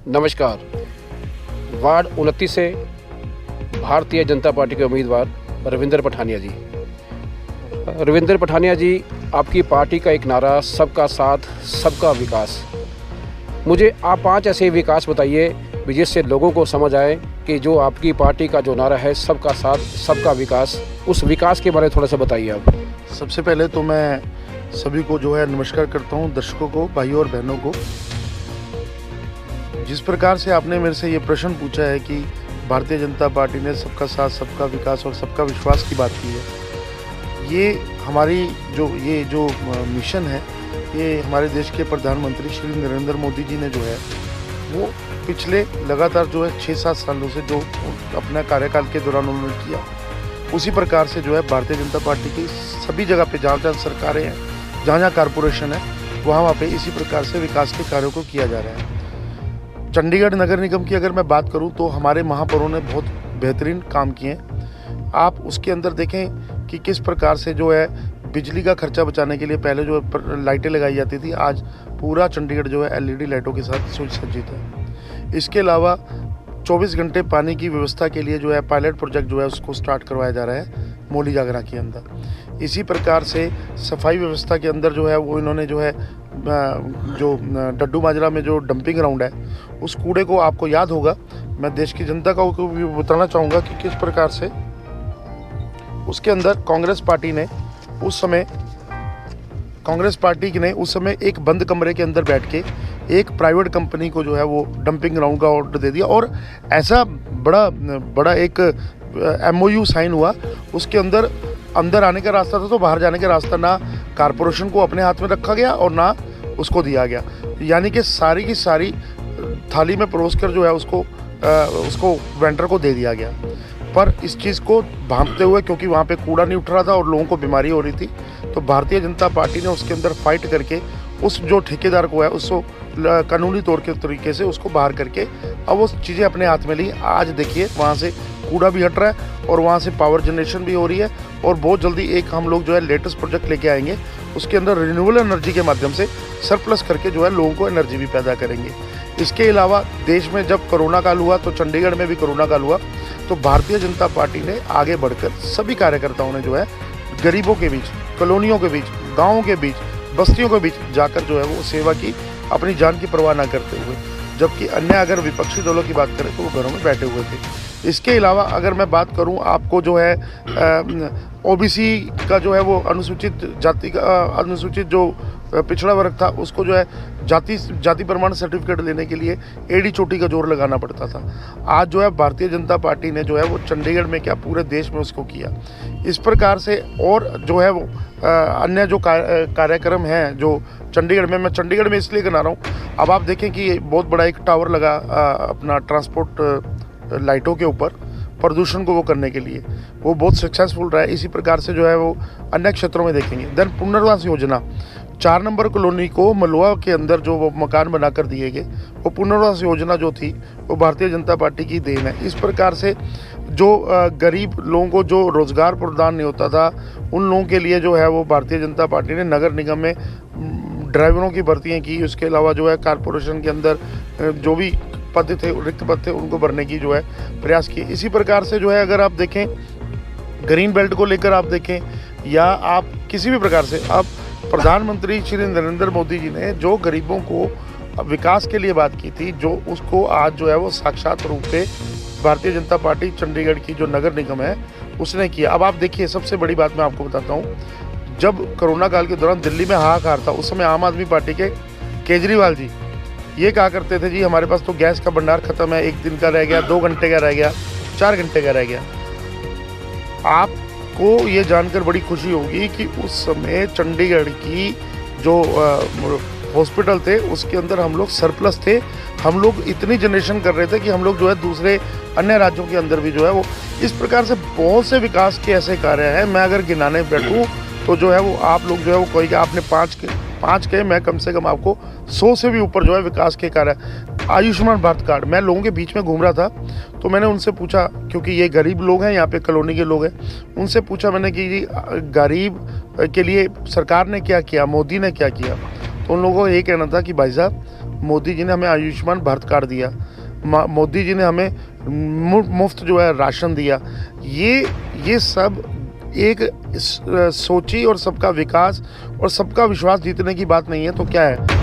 नमस्कार। वार्ड 29 से भारतीय जनता पार्टी के उम्मीदवार रविंद्र पठानिया जी। रविंद्र पठानिया जी, आपकी पार्टी का एक नारा सबका साथ सबका विकास। मुझे आप 5 ऐसे विकास बताइए जिससे लोगों को समझ आए कि जो आपकी पार्टी का जो नारा है सबका साथ सबका विकास, उस विकास के बारे में थोड़ा सा बताइए आप। सबसे पहले तो मैं सभी को जो है नमस्कार करता हूँ, दर्शकों को, भाइयों और बहनों को। जिस प्रकार से आपने मेरे से ये प्रश्न पूछा है कि भारतीय जनता पार्टी ने सबका साथ सबका विकास और सबका विश्वास की बात की है, ये हमारी जो मिशन है, ये हमारे देश के प्रधानमंत्री श्री नरेंद्र मोदी जी ने जो है वो पिछले लगातार जो है 6-7 सालों से जो अपना कार्यकाल के दौरान उन्होंने किया, उसी प्रकार से जो है भारतीय जनता पार्टी की सभी जगह पे जहाँ जहाँ सरकारें हैं, जहाँ जहाँ कॉरपोरेशन है, वहाँ पे इसी प्रकार से विकास के कार्यों को किया जा रहा है। चंडीगढ़ नगर निगम की अगर मैं बात करूं तो हमारे महापौरों ने बहुत बेहतरीन काम किए हैं। आप उसके अंदर देखें कि किस प्रकार से जो है बिजली का खर्चा बचाने के लिए पहले जो लाइटें लगाई जाती थी, आज पूरा चंडीगढ़ जो है एलईडी लाइटों के साथ सुसज्जित है। इसके अलावा 24 घंटे पानी की व्यवस्था के लिए जो है पायलट प्रोजेक्ट जो है उसको स्टार्ट करवाया जा रहा है मौली जागरा के अंदर। इसी प्रकार से सफाई व्यवस्था के अंदर जो है वो इन्होंने जो है जो डड्डू माजरा में जो डंपिंग ग्राउंड है, उस कूड़े को आपको याद होगा, मैं देश की जनता को भी बताना चाहूँगा कि किस प्रकार से उसके अंदर कांग्रेस पार्टी ने उस समय एक बंद कमरे के अंदर बैठ के एक प्राइवेट कंपनी को जो है वो डंपिंग ग्राउंड का ऑर्डर दे दिया और ऐसा बड़ा एक MOU साइन हुआ। उसके अंदर आने का रास्ता था तो बाहर जाने का रास्ता ना कारपोरेशन को अपने हाथ में रखा गया और ना उसको दिया गया, यानी कि सारी की सारी थाली में परोस कर जो है उसको वेंडर को दे दिया गया। पर इस चीज़ को भांपते हुए, क्योंकि वहाँ पे कूड़ा नहीं उठ रहा था और लोगों को बीमारी हो रही थी, तो भारतीय जनता पार्टी ने उसके अंदर फाइट करके उस जो ठेकेदार को है उसको कानूनी तौर के तरीके से उसको बाहर करके अब वो चीज़ें अपने हाथ में ली। आज देखिए वहाँ से कूड़ा भी हट रहा है और वहाँ से पावर जनरेशन भी हो रही है और बहुत जल्दी एक हम लोग जो है लेटेस्ट प्रोजेक्ट लेके आएंगे, उसके अंदर रिन्यूएबल एनर्जी के माध्यम से सरप्लस करके जो है लोगों को एनर्जी भी पैदा करेंगे। इसके अलावा देश में जब कोरोना काल हुआ तो चंडीगढ़ में भी कोरोना काल हुआ, तो भारतीय जनता पार्टी ने आगे बढ़कर सभी कार्यकर्ताओं ने जो है गरीबों के बीच, कॉलोनियों के बीच, गाँवों के बीच, बस्तियों के बीच जाकर जो है वो सेवा की, अपनी जान की परवाह न करते हुए, जबकि अन्य अगर विपक्षी दलों की बात करें तो वो घरों में बैठे हुए थे। इसके अलावा अगर मैं बात करूं, आपको जो है OBC का जो है वो अनुसूचित जाति का अनुसूचित जो पिछड़ा वर्ग था, उसको जो है जाति प्रमाण सर्टिफिकेट लेने के लिए एड़ी चोटी का जोर लगाना पड़ता था। आज जो है भारतीय जनता पार्टी ने जो है वो चंडीगढ़ में क्या पूरे देश में उसको किया। इस प्रकार से और जो है वो अन्य जो कार्यक्रम हैं जो चंडीगढ़ में, मैं चंडीगढ़ में इसलिए बना रहा हूँ, अब आप देखें कि बहुत बड़ा एक टावर लगा अपना ट्रांसपोर्ट लाइटों के ऊपर प्रदूषण को वो करने के लिए, वो बहुत सक्सेसफुल रहा है। इसी प्रकार से जो है वो अन्य क्षेत्रों में देखेंगे। देन पुनर्वास योजना, 4 नंबर कॉलोनी को मलुआ के अंदर जो वो मकान बनाकर दिए गए, वो पुनर्वास योजना जो थी वो भारतीय जनता पार्टी की देन है। इस प्रकार से जो गरीब लोगों को जो रोज़गार प्रदान नहीं होता था, उन लोगों के लिए जो है वो भारतीय जनता पार्टी ने नगर निगम में ड्राइवरों की भर्तियाँ की। उसके अलावा जो है कारपोरेशन के अंदर जो भी पद थे, रिक्त पद थे, उनको भरने की जो है प्रयास किए। इसी प्रकार से जो है अगर आप देखें ग्रीन बेल्ट को लेकर आप देखें या आप किसी भी प्रकार से, आप प्रधानमंत्री श्री नरेंद्र मोदी जी ने जो गरीबों को विकास के लिए बात की थी, जो उसको आज जो है वो साक्षात रूप से भारतीय जनता पार्टी चंडीगढ़ की जो नगर निगम है उसने किया। अब आप देखिए, सबसे बड़ी बात मैं आपको बताता हूँ, जब कोरोना काल के दौरान दिल्ली में हाहाकार था, उस समय आम आदमी पार्टी के केजरीवाल जी ये कहा करते थे, जी हमारे पास तो गैस का भंडार खत्म है, 1 दिन का रह गया, 2 घंटे का रह गया, 4 घंटे का रह गया। आपको ये जानकर बड़ी खुशी होगी कि उस समय चंडीगढ़ की जो हॉस्पिटल थे उसके अंदर हम लोग सरप्लस थे। हम लोग इतनी जनरेशन कर रहे थे कि हम लोग जो है दूसरे अन्य राज्यों के अंदर भी जो है वो, इस प्रकार से बहुत से विकास के ऐसे कार्य हैं। मैं अगर गिनाने बैठूँ तो जो है वो आप लोग जो है वो कोई आपने 5 के मैं कम से कम आपको 100 से भी ऊपर जो है विकास के कार्य। आयुष्मान भारत कार्ड, मैं लोगों के बीच में घूम रहा था तो मैंने उनसे पूछा, क्योंकि ये गरीब लोग हैं, यहाँ पे कॉलोनी के लोग हैं, उनसे पूछा मैंने कि जी गरीब के लिए सरकार ने क्या किया, मोदी ने क्या किया। तो उन लोगों को ये कहना था कि भाई साहब मोदी जी ने हमें आयुष्मान भारत कार्ड दिया, मोदी जी ने हमें मुफ्त जो है राशन दिया, ये सब एक सोची और सबका विकास और सबका विश्वास जीतने की बात नहीं है। तो क्या है